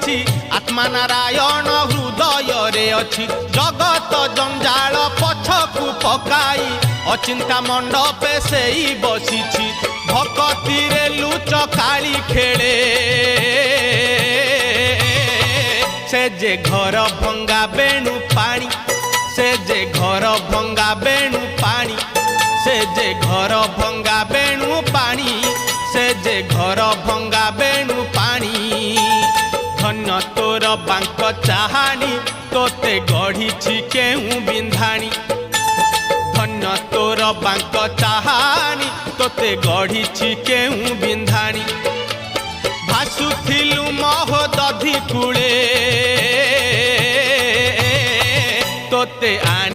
बसिछि आत्मा नारायण हृदय रे अछि जगत जंजाल पछकु पकाई अचिंता मंडपे सेई बसिछि भक्ति रे लुच काली खेले से जे घर भंगा बेणु पानी से जे घर भंगा बेणु पानी से जे घर भंगा बेणु पानी से जे घर भंगा बेणु पानी धन्य तोर बांक चाहानी तोते गढ़ी केहू बिंधाणी धन्य तोर बांक चाहानी तोते गढ़ी केहू बिंधाणी भासुथिलु महोदधि कूले तोते